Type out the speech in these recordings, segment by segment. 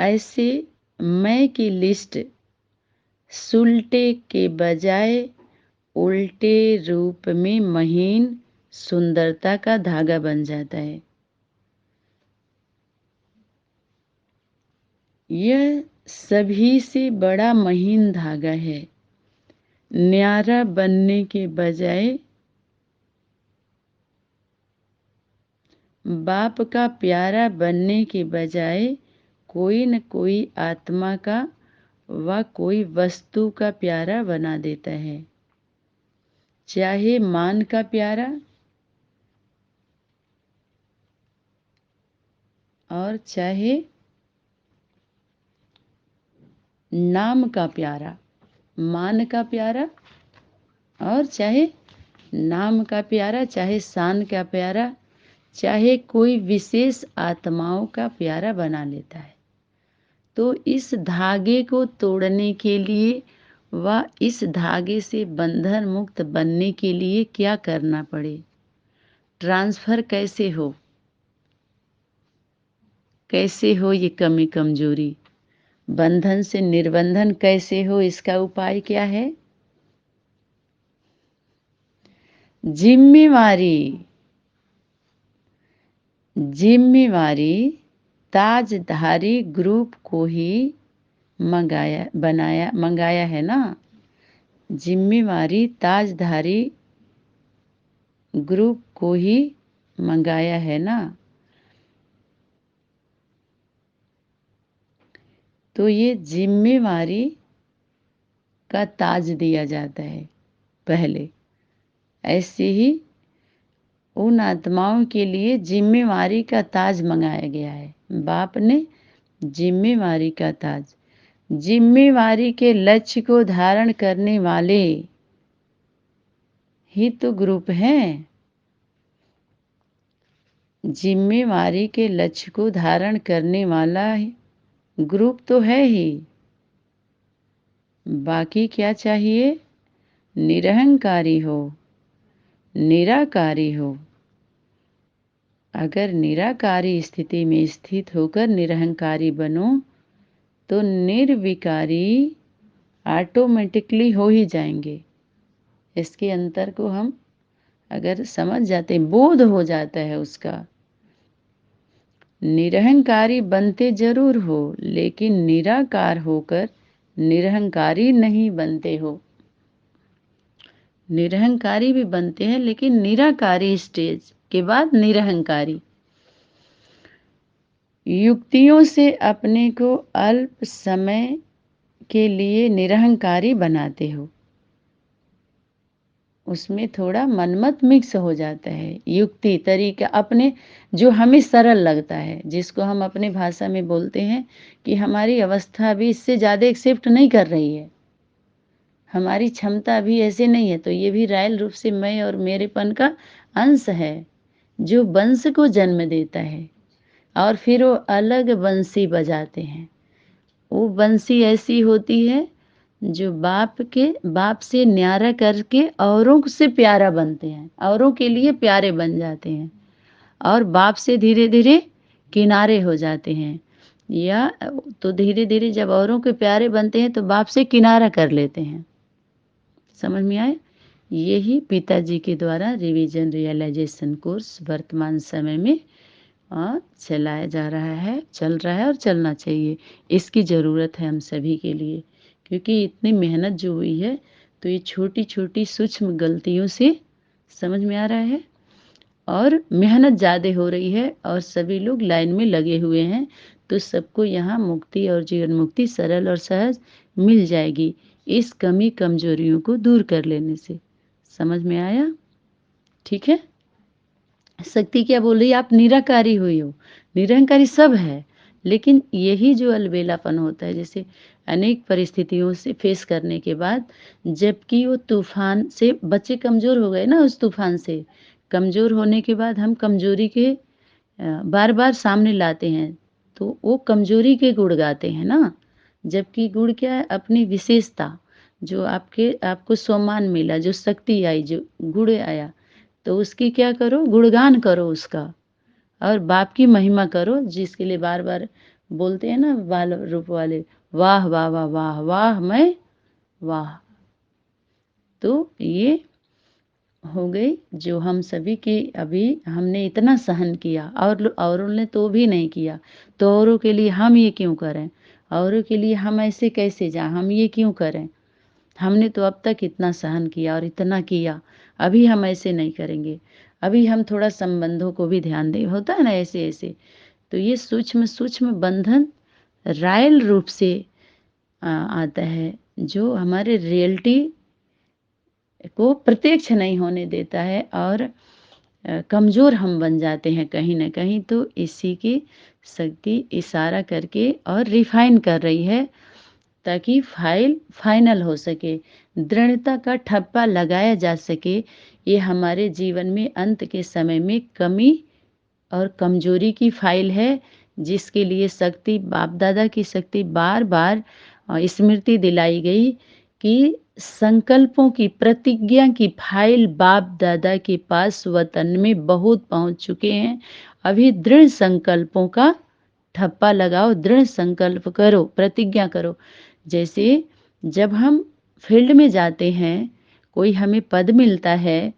ऐसे मैं की लिस्ट सुलटे के बजाय उल्टे रूप में महीन सुंदरता का धागा बन जाता है। यह सभी से बड़ा महीन धागा है। न्यारा बनने के बजाय बाप का प्यारा बनने के बजाय कोई न कोई आत्मा का व कोई वस्तु का प्यारा बना देता है। चाहे मान का प्यारा और चाहे नाम का प्यारा, मान का प्यारा और चाहे नाम का प्यारा, चाहे शान का प्यारा, चाहे कोई विशेष आत्माओं का प्यारा बना लेता है। तो इस धागे को तोड़ने के लिए व इस धागे से बंधन मुक्त बनने के लिए क्या करना पड़े, ट्रांसफर कैसे हो, कैसे हो ये कमी कमजोरी, बंधन से निर्बंधन कैसे हो, इसका उपाय क्या है? जिम्मेवारी, जिम्मेवारी ताजधारी ग्रुप को ही मंगाया है ना। जिम्मेवारी ताजधारी ग्रुप को ही मंगाया है ना। तो ये जिम्मेवारी का ताज दिया जाता है पहले। ऐसे ही उन आत्माओं के लिए जिम्मेवारी का ताज मंगाया गया है। बाप ने जिम्मेवारी का ताज, जिम्मेवारी के लक्ष्य को धारण करने वाले ही तो ग्रुप हैं। जिम्मेवारी के लक्ष्य को धारण करने वाला ग्रुप तो है ही। बाकी क्या चाहिए? निरहंकारी हो, निराकारी हो। अगर निराकारी स्थिति में स्थित होकर निरहंकारी बनो तो निर्विकारी ऑटोमेटिकली हो ही जाएंगे। इसके अंतर को हम अगर समझ जाते हैं, बोध हो जाता है उसका। निरहंकारी बनते जरूर हो, लेकिन निराकार होकर निरहंकारी नहीं बनते हो। निरहंकारी भी बनते हैं, लेकिन निराकारी स्टेज के बाद निरहंकारी। युक्तियों से अपने को अल्प समय के लिए निरहंकारी बनाते हो। उसमें थोड़ा मनमत मिक्स हो जाता है। युक्ति तरीका अपने जो हमें सरल लगता है, जिसको हम अपने भाषा में बोलते हैं कि हमारी अवस्था अभी इससे ज़्यादा एक्सेप्ट नहीं कर रही है, हमारी क्षमता अभी ऐसे नहीं है, तो ये भी रायल रूप से मैं और मेरेपन का अंश है जो वंश को जन्म देता है। और फिर वो अलग बंसी बजाते हैं। वो बंसी ऐसी होती है जो बाप से न्यारा करके औरों से प्यारा बनते हैं, औरों के लिए प्यारे बन जाते हैं और बाप से धीरे धीरे किनारे हो जाते हैं। या तो धीरे धीरे जब औरों के प्यारे बनते हैं तो बाप से किनारा कर लेते हैं। समझ में आए? यही पिताजी के द्वारा रिवीजन रियलाइजेशन कोर्स वर्तमान समय में चलाया जा रहा है, चल रहा है और चलना चाहिए। इसकी ज़रूरत है हम सभी के लिए, क्योंकि इतनी मेहनत जो हुई है तो ये छोटी छोटी सूक्ष्म गलतियों से समझ में आ रहा है और मेहनत ज़्यादा हो रही है और सभी लोग लाइन में लगे हुए हैं। तो सबको यहाँ मुक्ति और जीवन मुक्ति सरल और सहज मिल जाएगी इस कमी कमजोरियों को दूर कर लेने से। समझ में आया? ठीक है। शक्ति क्या बोल रही है? आप निराकारी हुई हो। निरंकारी सब है, लेकिन यही जो अलबेलापन होता है, जैसे अनेक परिस्थितियों से फेस करने के बाद जबकि वो तूफान से बच्चे कमजोर हो गए ना, उस तूफान से कमजोर होने के बाद हम कमजोरी के बार बार सामने लाते हैं तो वो कमजोरी के गुण गाते हैं ना। जबकि गुण क्या है? अपनी विशेषता, जो आपको सम्मान मिला, जो शक्ति आई, जो गुण आया, तो उसकी क्या करो? गुणगान करो उसका और बाप की महिमा करो, जिसके लिए बार बार बोलते हैं ना बाल रूप वाले, वाह वाह वाह वाह वाह मैं वाह। तो ये हो गई जो हम सभी की, अभी हमने इतना सहन किया और औरों ने तो भी नहीं किया, तो औरों के लिए हम ये क्यों करें? औरों के लिए हम ऐसे कैसे जाएं? हम ये क्यों करें? हमने तो अब तक इतना सहन किया और इतना किया, अभी हम ऐसे नहीं करेंगे। अभी हम थोड़ा संबंधों को भी ध्यान दें, होता है ना ऐसे ऐसे। तो ये सूक्ष्म सूक्ष्म बंधन रायल रूप से आता है, जो हमारे रियलिटी को प्रत्यक्ष नहीं होने देता है और कमज़ोर हम बन जाते हैं कहीं न कहीं। तो इसी की शक्ति इशारा करके और रिफ़ाइन कर रही है, ताकि फ़ाइल फ़ाइनल हो सके, दृढ़ता का ठप्पा लगाया जा सके। ये हमारे जीवन में अंत के समय में कमी और कमज़ोरी की फ़ाइल है, जिसके लिए शक्ति, बाप-दादा की शक्ति बार-बार स्मृति दिलाई गई कि संकल्पों की, प्रतिज्ञा की फ़ाइल बाप-दादा के पास वतन में बहुत पहुँच चुके हैं। अभी दृढ़ संकल्पों का ठप्पा लगाओ, दृढ़ संकल्प करो, प्रतिज्ञा करो। जैसे जब हम फ़ील्ड में जाते हैं, कोई हमें पद मिलता है,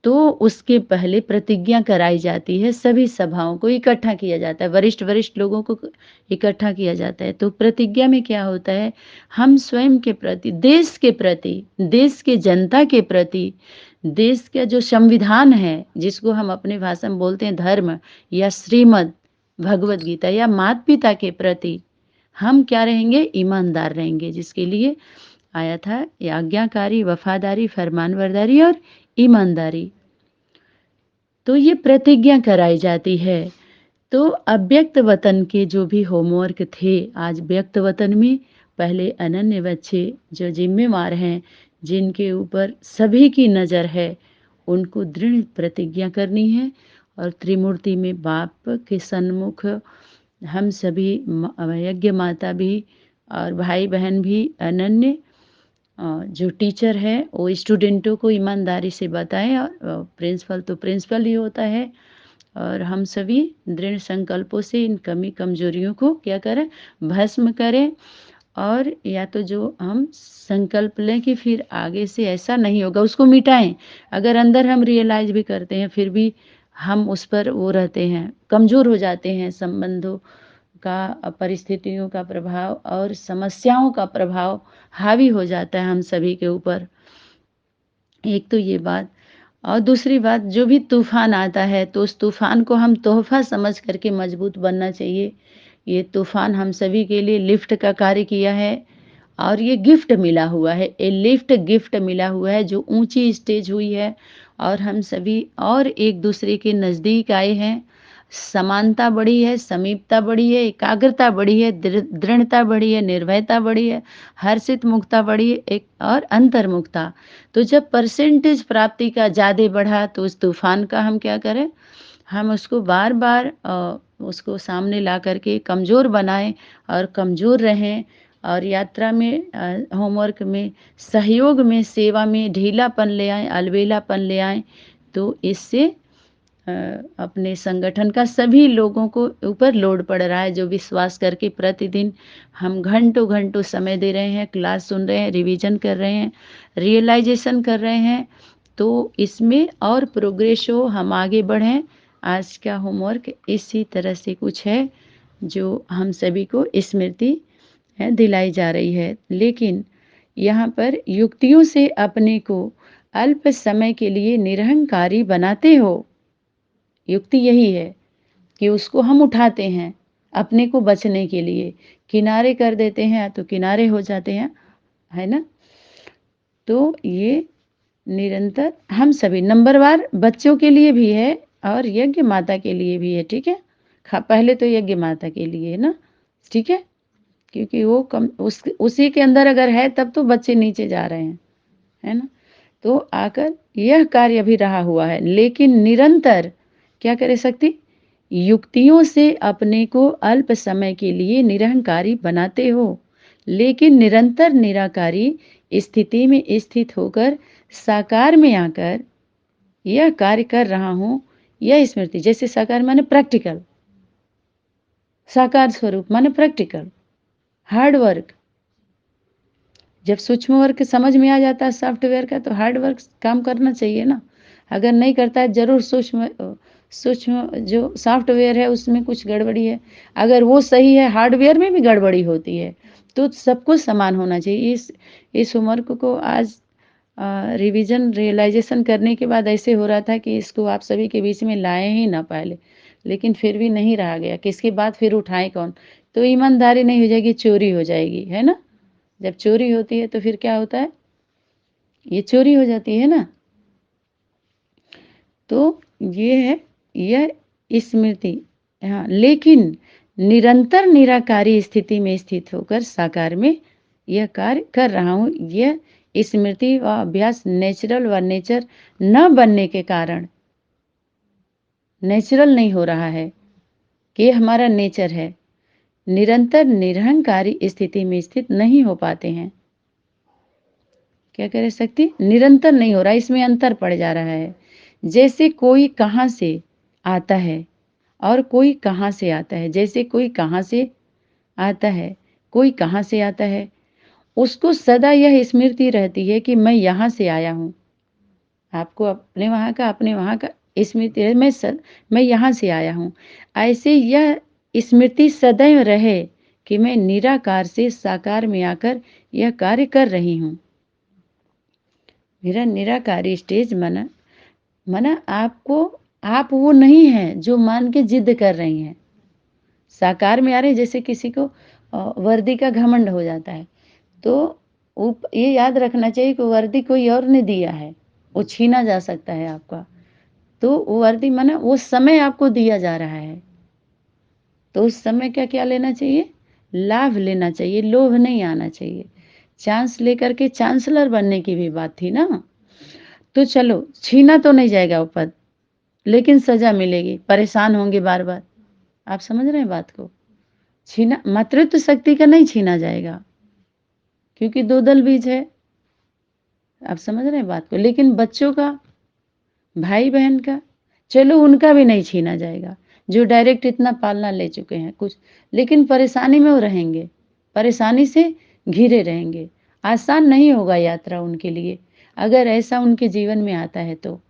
तो उसके पहले प्रतिज्ञा कराई जाती है, सभी सभाओं को इकट्ठा किया जाता है, वरिष्ठ लोगों को इकट्ठा किया जाता है। तो प्रतिज्ञा में क्या होता है, हम स्वयं के प्रति, देश के जनता के प्रति, देश का जो संविधान है, जिसको हम अपनी भाषा में बोलते हैं धर्म या श्रीमद् भगवद गीता, या माता-पिता के प्रति हम क्या रहेंगे, ईमानदार रहेंगे, जिसके लिए आया था ये आज्ञाकारी, वफादारी, फरमानबरदारी और ईमानदारी। तो ये प्रतिज्ञा कराई जाती है। तो अव्यक्त वतन के जो भी होमवर्क थे, आज व्यक्त वतन में पहले अनन्य बच्चे जो जिम्मेवार हैं, जिनके ऊपर सभी की नज़र है, उनको दृढ़ प्रतिज्ञा करनी है। और त्रिमूर्ति में बाप के सन्मुख हम सभी यज्ञ माता भी और भाई बहन भी अनन्य, जो टीचर है वो स्टूडेंटों को ईमानदारी से बताएं, और प्रिंसिपल तो प्रिंसिपल ही होता है। और हम सभी दृढ़ संकल्पों से इन कमी कमजोरियों को क्या करें, भस्म करें। और या तो जो हम संकल्प लें कि फिर आगे से ऐसा नहीं होगा, उसको मिटाएं। अगर अंदर हम रियलाइज भी करते हैं, फिर भी हम उस पर वो रहते हैं, कमज़ोर हो जाते हैं। संबंधों का, परिस्थितियों का प्रभाव और समस्याओं का प्रभाव हावी हो जाता है हम सभी के ऊपर। एक तो ये बात, और दूसरी बात, जो भी तूफ़ान आता है तो उस तूफ़ान को हम तोहफ़ा समझ करके मजबूत बनना चाहिए। ये तूफ़ान हम सभी के लिए लिफ्ट का कार्य किया है, और ये गिफ्ट मिला हुआ है, ये लिफ्ट गिफ्ट मिला हुआ है, जो ऊँची स्टेज हुई है और हम सभी और एक दूसरे के नज़दीक आए हैं। समानता बढ़ी है, समीपता बढ़ी है, एकाग्रता बढ़ी है, दृढ़ता बढ़ी है, निर्भयता बढ़ी है, हर्षित मुक्ता बढ़ी है, एक और अंतर्मुखता। तो जब परसेंटेज प्राप्ति का ज़्यादा बढ़ा, तो उस तूफ़ान का हम क्या करें, हम उसको बार-बार उसको सामने ला कर के कमज़ोर बनाएँ और कमज़ोर रहें। और यात्रा में, होमवर्क में, सहयोग में, सेवा में ढीलापन ले आएँ, अलबेलापन ले आएँ। तो इससे अपने संगठन का सभी लोगों को ऊपर लोड पड़ रहा है, जो विश्वास करके प्रतिदिन हम घंटों-घंटों समय दे रहे हैं, क्लास सुन रहे हैं, रिवीजन कर रहे हैं, रियलाइज़ेशन कर रहे हैं। तो इसमें और प्रोग्रेस हो, हम आगे बढ़ें। आज का होमवर्क इसी तरह से कुछ है, जो हम सभी को स्मृति दिलाई जा रही है। लेकिन यहाँ पर युक्तियों से अपने को अल्प समय के लिए निरहंकारी बनाते हो। युक्ति यही है कि उसको हम उठाते हैं अपने को बचने के लिए, किनारे कर देते हैं तो किनारे हो जाते हैं, है ना? तो ये निरंतर हम सभी नंबरवार बच्चों के लिए भी है और यज्ञ माता के लिए भी है, ठीक है? पहले तो यज्ञ माता के लिए है ना, ठीक है? क्योंकि वो कम उसी के अंदर अगर है, तब तो बच्चे नीचे जा रहे हैं, है ना? तो आकर यह कार्य अभी रहा हुआ है, लेकिन निरंतर क्या करे शक्ति, युक्तियों से अपने को अल्प समय के लिए निरहंकारी बनाते हो, लेकिन निरंतर निराकारी स्थिति में स्थित होकर साकार में आकर यह कार्य कर रहा हूँ, यह स्मृति। जैसे साकार माने प्रैक्टिकल, साकार स्वरूप माने प्रैक्टिकल, हार्ड वर्क। जब सूक्ष्म वर्क समझ में आ जाता है सॉफ्टवेयर का, तो हार्ड वर्क काम करना चाहिए ना। अगर नहीं करता है, ज़रूर सूक्ष्म जो सॉफ्टवेयर है उसमें कुछ गड़बड़ी है। अगर वो सही है, हार्डवेयर में भी गड़बड़ी होती है, तो सब कुछ समान होना चाहिए। इस होमवर्क को आज रिवीजन रियलाइज़ेशन करने के बाद ऐसे हो रहा था कि इसको आप सभी के बीच में लाए ही ना पहले, लेकिन फिर भी नहीं रहा गया कि इसके बाद फिर उठाएँ कौन? तो ईमानदारी नहीं हो जाएगी, चोरी हो जाएगी, है ना? जब चोरी होती है तो फिर क्या होता है? ये चोरी हो जाती है ना। तो ये है, यह स्मृति। हाँ, लेकिन निरंतर निराकारी स्थिति में स्थित होकर साकार में यह कार्य कर रहा हूँ। यह स्मृति व अभ्यास नेचुरल व नेचर न बनने के कारण नेचुरल नहीं हो रहा है कि ये हमारा नेचर है। निरंतर निरहंकारी स्थिति में स्थित नहीं हो पाते हैं। क्या कह सकती? निरंतर नहीं हो रहा, इसमें अंतर पड़ जा रहा है। जैसे कोई कहाँ से आता है और कोई कहाँ से आता है। जैसे कोई कहाँ से आता है, कोई कहाँ से आता है, उसको सदा यह स्मृति रहती है कि मैं यहाँ से आया हूँ। आपको अपने वहाँ का स्मृति है, मैं यहाँ से आया हूँ। ऐसे यह स्मृति सदैव रहे कि मैं निराकार से साकार में आकर यह कार्य कर रही हूँ। मेरा निराकारी स्टेज मना आप वो नहीं हैं जो मान के जिद कर रही हैं। साकार में आ रहे हैं, जैसे किसी को वर्दी का घमंड हो जाता है, तो ये याद रखना चाहिए कि वर्दी कोई और ने दिया है, वो छीना जा सकता है आपका। तो वो वर्दी माने वो समय आपको दिया जा रहा है, तो उस समय का क्या लेना चाहिए? लाभ लेना चाहिए, लोभ नहीं आना चाहिए। चांस लेकर के चांसलर बनने की भी बात थी ना। तो चलो, छीना तो नहीं जाएगा वो पद, लेकिन सज़ा मिलेगी, परेशान होंगे बार-बार। आप समझ रहे हैं बात को? छीना मातृत्व शक्ति का नहीं छीना जाएगा, क्योंकि दो दल बीज है। आप समझ रहे हैं बात को? लेकिन बच्चों का, भाई-बहन का, चलो उनका भी नहीं छीना जाएगा, जो डायरेक्ट इतना पालना ले चुके हैं कुछ, लेकिन परेशानी में वो रहेंगे, परेशानी से घिरे रहेंगे। आसान नहीं होगा यात्रा उनके लिए, अगर ऐसा उनके जीवन में आता है तो।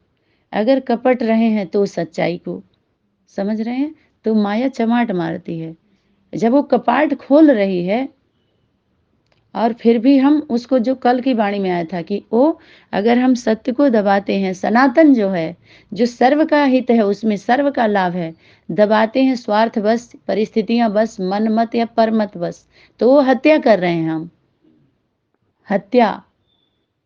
अगर कपट रहे हैं तो सच्चाई को, समझ रहे हैं? तो माया चमाट मारती है। जब वो कपाट खोल रही है और फिर भी हम उसको, जो कल की वाणी में आया था कि वो अगर हम सत्य को दबाते हैं, सनातन जो है, जो सर्व का हित है, उसमें सर्व का लाभ है, दबाते हैं स्वार्थ बस, परिस्थितियां बस, मन मत या परमत बस, तो वो हत्या कर रहे हैं हम। हत्या,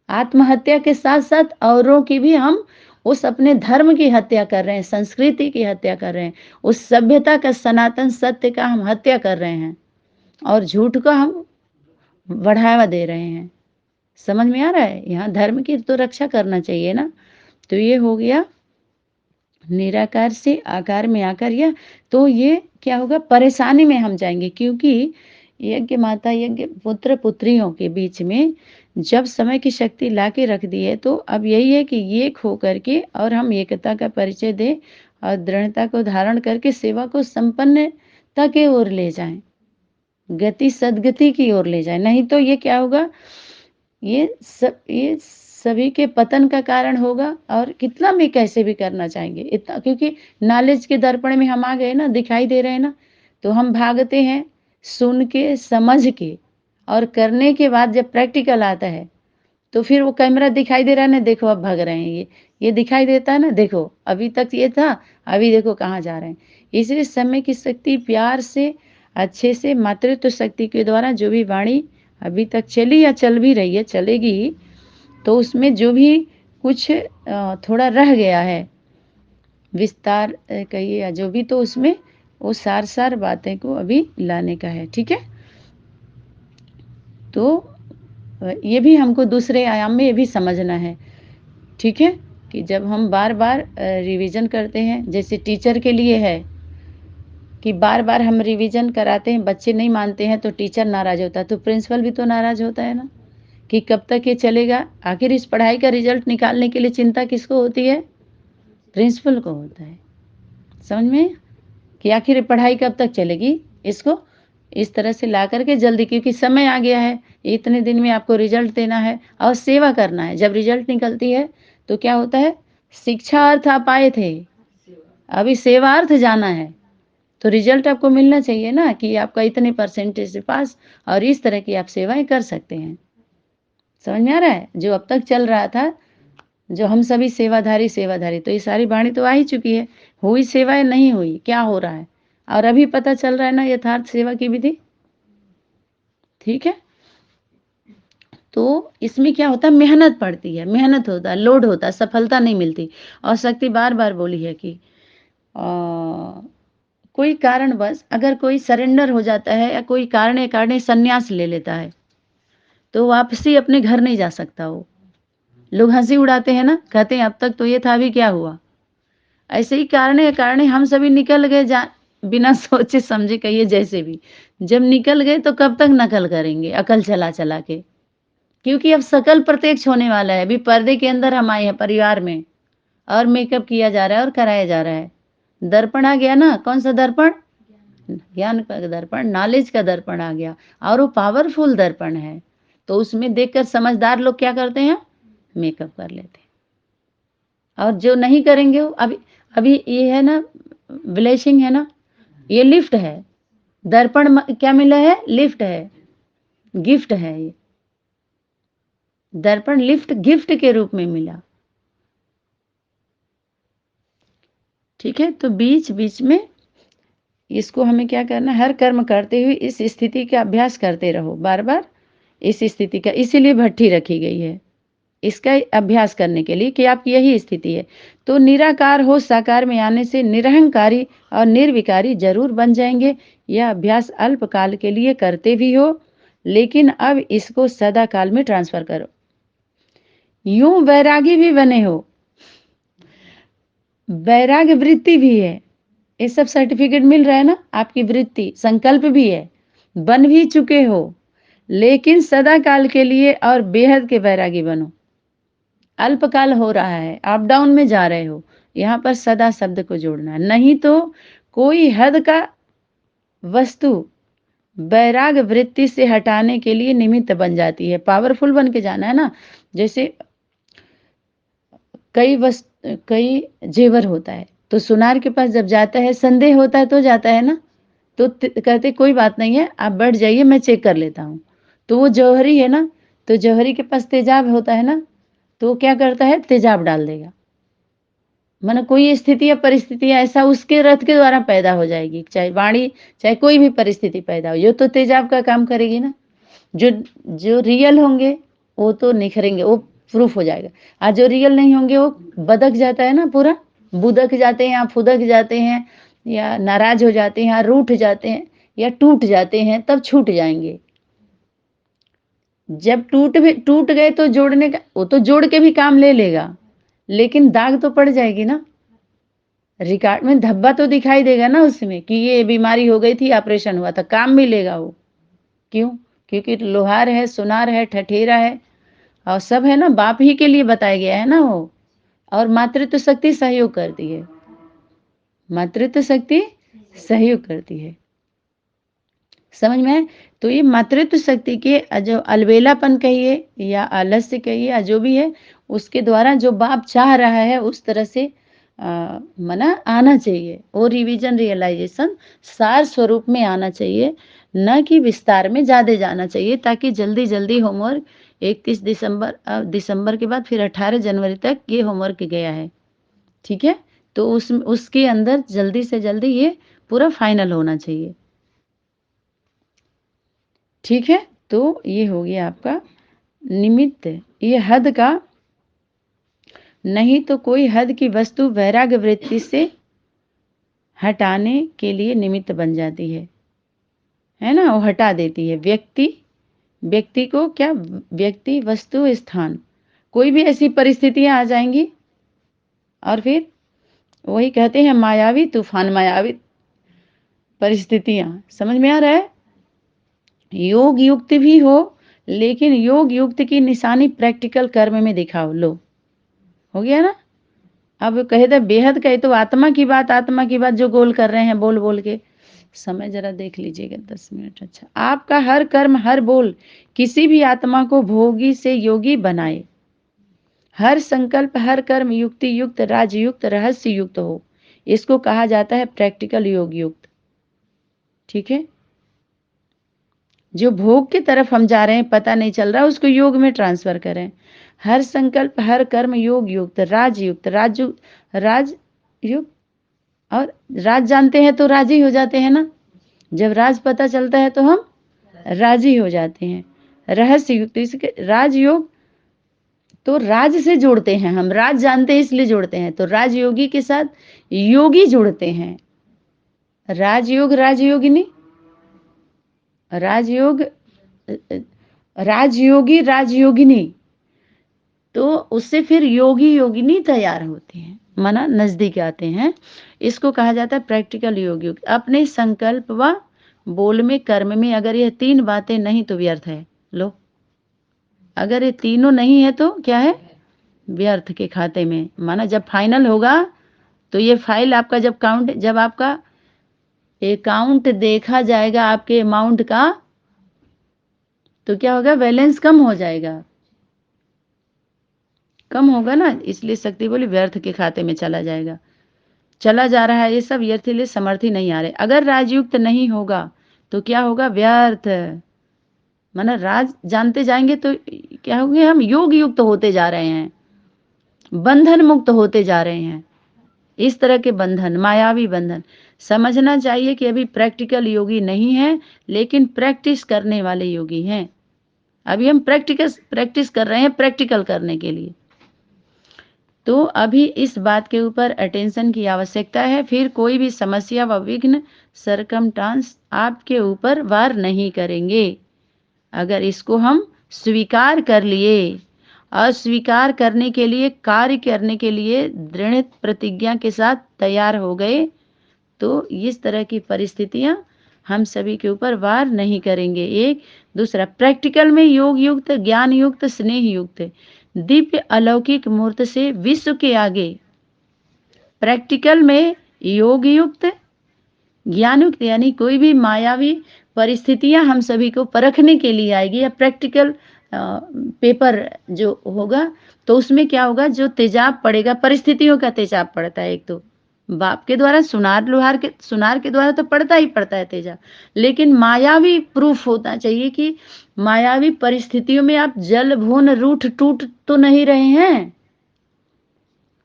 आत्महत्या के साथ साथ औरों की भी हम उस अपने धर्म की हत्या कर रहे हैं, संस्कृति की हत्या कर रहे हैं, उस सभ्यता का, सनातन सत्य का हम हत्या कर रहे हैं और झूठ का हम बढ़ावा दे रहे हैं। समझ में आ रहा है? यहाँ धर्म की तो रक्षा करना चाहिए ना। तो ये हो गया निराकार से आकार में आकर यह, तो ये क्या होगा? परेशानी में हम जाएँगे, क्योंकि यज्ञ माता, यज्ञ पुत्र पुत्रियों के बीच में जब समय की शक्ति ला के रख दी है, तो अब यही है कि एक हो करके और हम एकता का परिचय दें और दृढ़ता को धारण करके सेवा को संपन्नता की ओर ले जाएँ, गति सद्गति की ओर ले जाएँ। नहीं तो ये क्या होगा? ये सभी के पतन का कारण होगा और कितना भी कैसे भी करना चाहेंगे इतना, क्योंकि नॉलेज के दर्पण में हम आ गए ना, दिखाई दे रहे हैं ना, तो हम भागते हैं सुन के, समझ के, और करने के बाद जब प्रैक्टिकल आता है, तो फिर वो कैमरा दिखाई दे रहा है ना, देखो अब भाग रहे हैं ये दिखाई देता है ना, देखो अभी तक ये था, अभी देखो कहाँ जा रहे हैं। इसलिए समय की शक्ति प्यार से, अच्छे से, मातृत्व शक्ति के द्वारा जो भी वाणी अभी तक चली या चल भी रही है, चलेगी ही, तो उसमें जो भी कुछ थोड़ा रह गया है, विस्तार कहिए या जो भी, तो उसमें वो सार बातें को अभी लाने का है। ठीक है? तो ये भी हमको दूसरे आयाम में ये भी समझना है। ठीक है? कि जब हम बार-बार रिवीजन करते हैं, जैसे टीचर के लिए है कि बार-बार हम रिवीजन कराते हैं, बच्चे नहीं मानते हैं तो टीचर नाराज़ होता है, तो प्रिंसिपल भी तो नाराज़ होता है ना, कि कब तक ये चलेगा? आखिर इस पढ़ाई का रिज़ल्ट निकालने के लिए चिंता किसको होती है? प्रिंसिपल को होता है। समझ में? कि आखिर ये पढ़ाई कब तक चलेगी? इसको इस तरह से ला करके जल्दी, क्योंकि समय आ गया है, इतने दिन में आपको रिजल्ट देना है और सेवा करना है। जब रिजल्ट निकलती है तो क्या होता है, शिक्षा अर्थ आप आए थे, अभी सेवार्थ जाना है, तो रिजल्ट आपको मिलना चाहिए ना कि आपका इतने परसेंटेज से पास, और इस तरह की आप सेवाएं कर सकते हैं। समझ में आ रहा है? जो अब तक चल रहा था, जो हम सभी सेवाधारी सेवाधारी, तो ये सारी वाणी तो आ ही चुकी है। हुई सेवाएं नहीं हुई, क्या हो रहा है, और अभी पता चल रहा है ना यथार्थ सेवा की विधि। ठीक है, तो इसमें क्या होता है, मेहनत पड़ती है, मेहनत होता है, लोड होता है, सफलता नहीं मिलती। और शक्ति बार बार बोली है कि कोई कारणवश अगर कोई सरेंडर हो जाता है या कोई कारण संन्यास ले लेता है तो वापसी अपने घर नहीं जा सकता। वो लोग हंसी उड़ाते हैं ना, कहते हैं अब तक तो ये था, अभी क्या हुआ। ऐसे ही कारण हम सभी निकल गए बिना सोचे समझे, कहिए जैसे भी, जब निकल गए तो कब तक नकल करेंगे अकल चला चला के, क्योंकि अब सकल प्रत्यक्ष होने वाला है। अभी पर्दे के अंदर हम आए हैं परिवार में, और मेकअप किया जा रहा है और कराया जा रहा है। दर्पण आ गया ना, कौन सा दर्पण, ज्ञान का दर्पण, नॉलेज का दर्पण आ गया, और वो पावरफुल दर्पण है। तो उसमें देखकर समझदार लोग क्या करते हैं, मेकअप कर लेते हैं। और जो नहीं करेंगे वो अभी अभी ये है ना, ब्लेसिंग है ना, ये लिफ्ट है। दर्पण क्या मिला है, लिफ्ट है, गिफ्ट है। ये दर्पण लिफ्ट गिफ्ट के रूप में मिला। ठीक है, तो बीच बीच में इसको हमें क्या करना, हर कर्म करते हुए इस स्थिति का अभ्यास करते रहो, बार बार इस स्थिति का, इसीलिए भट्ठी रखी गई है, इसका अभ्यास करने के लिए कि आपकी यही स्थिति है। तो निराकार हो साकार में आने से निरहंकारी और निर्विकारी जरूर बन जाएंगे। यह अभ्यास अल्पकाल के लिए करते भी हो, लेकिन अब इसको सदा काल में ट्रांसफर करो। यूं वैरागी भी बने हो, वैराग्य वृत्ति भी है, ये सब सर्टिफिकेट मिल रहा है ना, आपकी वृत्ति संकल्प भी है, बन भी चुके हो, लेकिन सदा काल के लिए और बेहद के वैरागी बनो। अल्पकाल हो रहा है, अप डाउन में जा रहे हो, यहाँ पर सदा शब्द को जोड़ना है, नहीं तो कोई हद का वस्तु वैराग वृत्ति से हटाने के लिए निमित्त बन जाती है। पावरफुल बन के जाना है ना। जैसे कई जेवर होता है, तो सुनार के पास जब जाता है, संदेह होता है तो जाता है ना, तो कहते कोई बात नहीं है, आप बैठ जाइए, मैं चेक कर लेता हूँ। तो वो जौहरी है ना, तो जौहरी के पास तेजाब होता है ना, तो वो क्या करता है, तेजाब डाल देगा। माना कोई स्थिति या परिस्थिति ऐसा उसके रथ के द्वारा पैदा हो जाएगी, चाहे वाणी, चाहे कोई भी परिस्थिति पैदा हो, ये तो तेजाब का काम करेगी ना। जो जो रियल होंगे वो तो निखरेंगे, वो प्रूफ हो जाएगा। आज जो रियल नहीं होंगे वो बदक जाता है ना, पूरा बुदक जाते हैं या फुदक जाते हैं, या नाराज हो जाते हैं, या रूठ जाते हैं, या टूट जाते हैं, तब छूट जाएंगे। जब टूट गए तो जोड़ने का, वो तो जोड़ के भी काम ले लेगा, लेकिन दाग तो पड़ जाएगी ना। रिकॉर्ड में धब्बा तो दिखाई देगा ना उसमें कि ये बीमारी हो गई थी, ऑपरेशन हुआ था, काम मिलेगा वो। क्यों? क्योंकि लोहार है, सुनार है, ठठेरा है, और सब है ना, बाप ही के लिए बताया गया है ना वो। और मातृत्व शक्ति सहयोग करती है, मातृत्व शक्ति सहयोग करती है। समझ में है? तो ये मातृत्व शक्ति के जो अलबेलापन कहिए या आलस्य कहिए या जो भी है, उसके द्वारा जो बाप चाह रहा है उस तरह से मना आना चाहिए। वो रिवीजन रियलाइजेशन सार स्वरूप में आना चाहिए, न कि विस्तार में ज़्यादा जाना चाहिए, ताकि जल्दी जल्दी होमवर्क 31 दिसंबर के बाद फिर 18 जनवरी तक ये होमवर्क गया है। ठीक है, तो उसके अंदर जल्दी से जल्दी ये पूरा फाइनल होना चाहिए। ठीक है, तो ये हो गया आपका निमित्त। ये हद का नहीं तो कोई हद की वस्तु वैराग्य वृत्ति से हटाने के लिए निमित्त बन जाती है ना, वो हटा देती है। व्यक्ति को क्या, व्यक्ति वस्तु स्थान, कोई भी ऐसी परिस्थितियां आ जाएंगी, और फिर वही कहते हैं मायावी तूफान, मायावी परिस्थितियां। समझ में आ रहा है? योग युक्त भी हो, लेकिन योग युक्त की निशानी प्रैक्टिकल कर्म में दिखाओ। लो, हो गया ना। अब कहे थे बेहद कहे तो आत्मा की बात जो गोल कर रहे हैं बोल बोल के, समय जरा देख लीजिएगा 10 मिनट। अच्छा, आपका हर कर्म हर बोल किसी भी आत्मा को भोगी से योगी बनाए। हर संकल्प हर कर्म युक्ति युक्त राजयुक्त रहस्य युक्त हो, इसको कहा जाता है प्रैक्टिकल योग युक्त। ठीक है, जो भोग की तरफ हम जा रहे हैं पता नहीं चल रहा, उसको योग में ट्रांसफर करें। हर संकल्प हर कर्म योग युक्त राजयुक्त राजयुक्त, और राज जानते हैं तो राजी हो जाते हैं ना, जब राज पता चलता है तो हम राजी हो जाते हैं। रहस्य युक्त, इसके राजयोग तो राज से जोड़ते हैं, हम राज जानते हैं इसलिए जोड़ते हैं, तो राजयोगी के साथ योगी जुड़ते हैं। राजयोग राजयोगिनी, राजयोग राजयोगी राजयोगिनी, तो उससे फिर योगी योगिनी तैयार होते हैं, माना नजदीक आते हैं। इसको कहा जाता है प्रैक्टिकल योग युक्त। अपने संकल्प व बोल में कर्म में अगर ये 3 बातें नहीं तो व्यर्थ है। लो, अगर ये तीनों नहीं है तो क्या है, व्यर्थ के खाते में। माना जब फाइनल होगा तो ये फाइल आपका जब आपका अकाउंट देखा जाएगा आपके अमाउंट का, तो क्या होगा, बैलेंस कम हो जाएगा, कम होगा ना। इसलिए शक्ति बोली व्यर्थ के खाते में चला जाएगा, चला जा रहा है ये सब व्यर्थ, लिए समर्थी नहीं आ रहे। अगर राजयुक्त नहीं होगा तो क्या होगा, व्यर्थ। माना राज जानते जाएंगे तो क्या होंगे, हम योग युक्त होते जा रहे हैं, बंधन मुक्त होते जा रहे हैं। इस तरह के बंधन, मायावी बंधन, समझना चाहिए कि अभी प्रैक्टिकल योगी नहीं है, लेकिन प्रैक्टिस करने वाले योगी हैं। अभी हम प्रैक्टिस कर रहे हैं प्रैक्टिकल करने के लिए। तो अभी इस बात के ऊपर अटेंशन की आवश्यकता है। फिर कोई भी समस्या व विघ्न सरकमस्टांस आपके ऊपर वार नहीं करेंगे। अगर इसको हम स्वीकार कर लिए और स्वीकार करने के लिए, कार्य करने के लिए दृढ़ प्रतिज्ञा के साथ तैयार हो गए, तो इस तरह की परिस्थितियां हम सभी के ऊपर वार नहीं करेंगे। एक दूसरा, प्रैक्टिकल में योग युक्त, ज्ञान युक्त, स्नेह युक्त, दिव्य अलौकिक मूर्त से विश्व के आगे। प्रैक्टिकल में योग युक्त, ज्ञान युक्त, यानी कोई भी मायावी परिस्थितियां हम सभी को परखने के लिए आएगी, या प्रैक्टिकल पेपर जो होगा तो उसमें क्या होगा, जो तेजाब पड़ेगा, परिस्थितियों का तेजाब पड़ता है। एक तो बाप के द्वारा, सुनार के द्वारा तो पड़ता ही पड़ता है तेजाब, लेकिन मायावी प्रूफ होना चाहिए कि मायावी परिस्थितियों में आप जल भून रूठ टूट तो नहीं रहे हैं।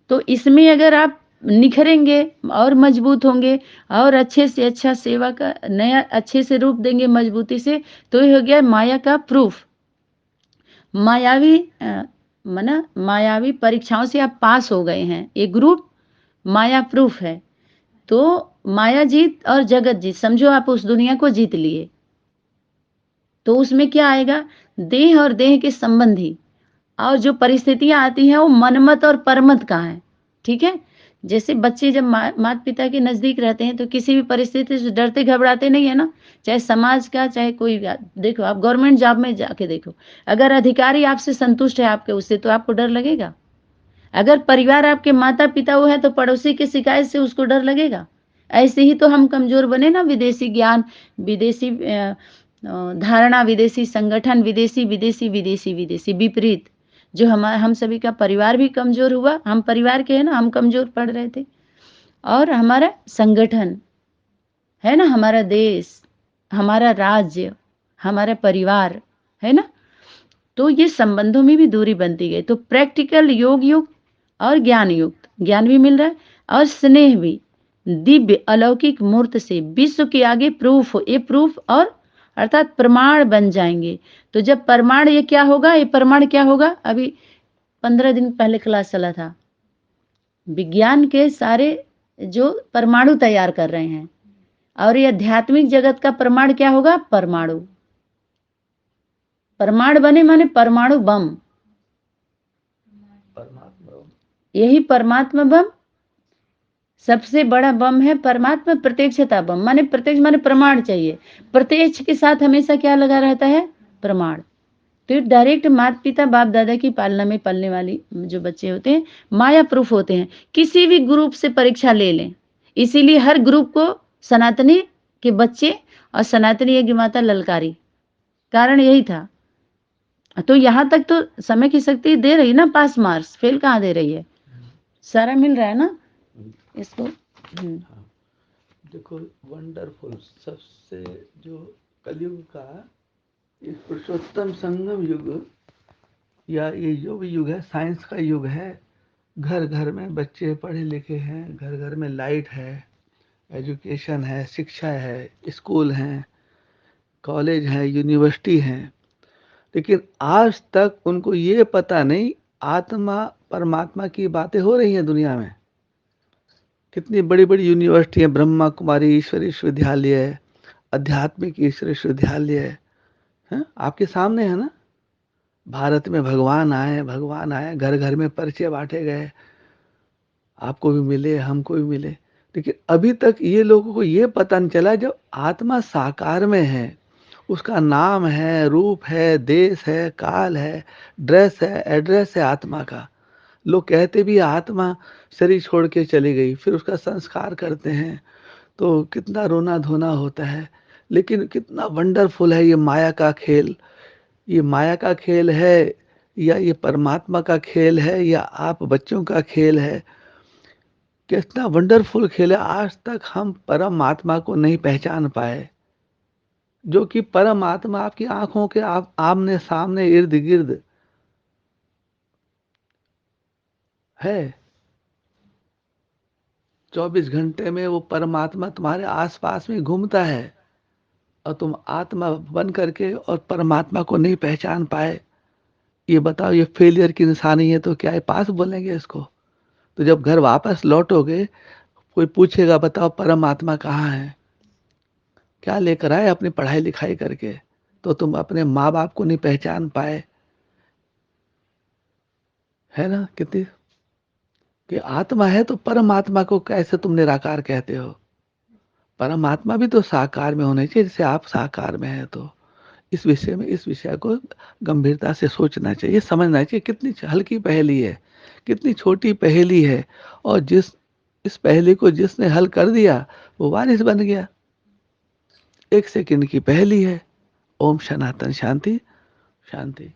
तो इसमें अगर आप निखरेंगे और मजबूत होंगे और अच्छे से अच्छा सेवा का नया अच्छे से रूप देंगे मजबूती से, तो ये हो गया माया का प्रूफ। मायावी माना मायावी परीक्षाओं से आप पास हो गए हैं, ये ग्रुप माया प्रूफ है। तो माया जीत और जगत जीत, समझो आप उस दुनिया को जीत लिए। तो उसमें क्या आएगा, देह और देह के संबंधी, और जो परिस्थितियां आती हैं वो मनमत और परमत का है। ठीक है, जैसे बच्चे जब माता पिता के नजदीक रहते हैं तो किसी भी परिस्थिति से डरते घबराते नहीं है ना, चाहे समाज का चाहे कोई। देखो आप गवर्नमेंट जॉब में जाके देखो, अगर अधिकारी आपसे संतुष्ट है आपके उससे, तो आपको डर लगेगा। अगर परिवार आपके माता पिता वो है तो पड़ोसी की शिकायत से उसको डर लगेगा। ऐसे ही तो हम कमजोर बने ना, विदेशी ज्ञान, विदेशी धारणा, विदेशी संगठन, विदेशी विदेशी विदेशी विदेशी विपरीत, जो हम सभी का परिवार भी कमजोर हुआ। हम परिवार के हैं ना, हम कमजोर पड़ रहे थे। और हमारा संगठन है ना, हमारा देश, हमारा राज्य, हमारा परिवार है ना, तो ये संबंधों में भी दूरी बनती गई। तो प्रैक्टिकल योग युक्त और ज्ञान युक्त, ज्ञान भी मिल रहा है और स्नेह भी, दिव्य अलौकिक मूर्त से विश्व के आगे प्रूफ, ये प्रूफ और अर्थात प्रमाण बन जाएंगे। तो जब प्रमाण, ये क्या होगा, ये प्रमाण क्या होगा, अभी 15 दिन पहले क्लास चला था, विज्ञान के सारे जो परमाणु तैयार कर रहे हैं, और ये आध्यात्मिक जगत का प्रमाण क्या होगा, परमाणु। परमाणु बने माने परमाणु बम, यही परमात्मा बम सबसे बड़ा बम है। परमात्मा प्रत्यक्षता बम, माने प्रत्यक्ष माने प्रमाण चाहिए। प्रत्यक्ष के साथ हमेशा क्या लगा रहता है, प्रमाण। तो डायरेक्ट माता पिता बाप दादा की पालना में पलने वाली जो बच्चे होते हैं माया प्रूफ होते हैं। किसी भी ग्रुप से परीक्षा ले लें, इसीलिए हर ग्रुप को सनातनी कि बच्चे और सनातनी यज्ञ माता ललकारी, कारण यही था। तो यहाँ तक तो समय की शक्ति दे रही ना पास मार्क्स, फेल कहाँ दे रही है? सारा मिल रहा है ना इसको। हाँ, देखो वंडरफुल, सबसे जो कलयुग का ये पुरुषोत्तम संगम युग, या ये जो भी युग है साइंस का युग है। घर घर में बच्चे पढ़े लिखे हैं, घर घर में लाइट है, एजुकेशन है, शिक्षा है, स्कूल हैं, कॉलेज है, यूनिवर्सिटी हैं, लेकिन आज तक उनको ये पता नहीं आत्मा परमात्मा की बातें हो रही हैं दुनिया में। कितनी बड़ी बड़ी यूनिवर्सिटी है, ब्रह्मा कुमारी ईश्वर विश्वविद्यालय, आध्यात्मिक ईश्वर विश्वविद्यालय है, आपके सामने है ना। भारत में भगवान आए, भगवान आए, घर घर में पर्चे बांटे गए, आपको भी मिले, हमको भी मिले। लेकिन अभी तक ये लोगों को ये पता नहीं चला, जब आत्मा साकार में है, उसका नाम है, रूप है, देश है, काल है, ड्रेस है, एड्रेस है आत्मा का। लोग कहते भी आत्मा शरीर छोड़ के चली गई, फिर उसका संस्कार करते हैं तो कितना रोना धोना होता है। लेकिन कितना वंडरफुल है ये माया का खेल। ये माया का खेल है या ये परमात्मा का खेल है या आप बच्चों का खेल है। कितना वंडरफुल खेल है। आज तक हम परमात्मा को नहीं पहचान पाए, जो कि परमात्मा आपकी आंखों के आप आमने सामने इर्द गिर्द है। 24 घंटे में वो परमात्मा तुम्हारे आसपास में घूमता है, और तुम आत्मा बन करके और परमात्मा को नहीं पहचान पाए। ये बताओ, ये फेलियर की निशानी है तो क्या है, पास बोलेंगे इसको? तो जब घर वापस लौटोगे, कोई पूछेगा बताओ परमात्मा कहाँ है, क्या लेकर आए अपनी पढ़ाई लिखाई करके, तो तुम अपने माँ बाप को नहीं पहचान पाए, है ना। कितनी कि आत्मा है तो परमात्मा को कैसे तुम निराकार कहते हो? परमात्मा भी तो साकार में होने चाहिए, जैसे आप साकार में है। तो इस विषय में, इस विषय को गंभीरता से सोचना चाहिए, समझना चाहिए। कितनी हल्की पहेली है, कितनी छोटी पहेली है, और इस पहेली को जिसने हल कर दिया वो वारिस बन गया। 1 सेकंड की पहेली है। ओम सनातन शांति शांति।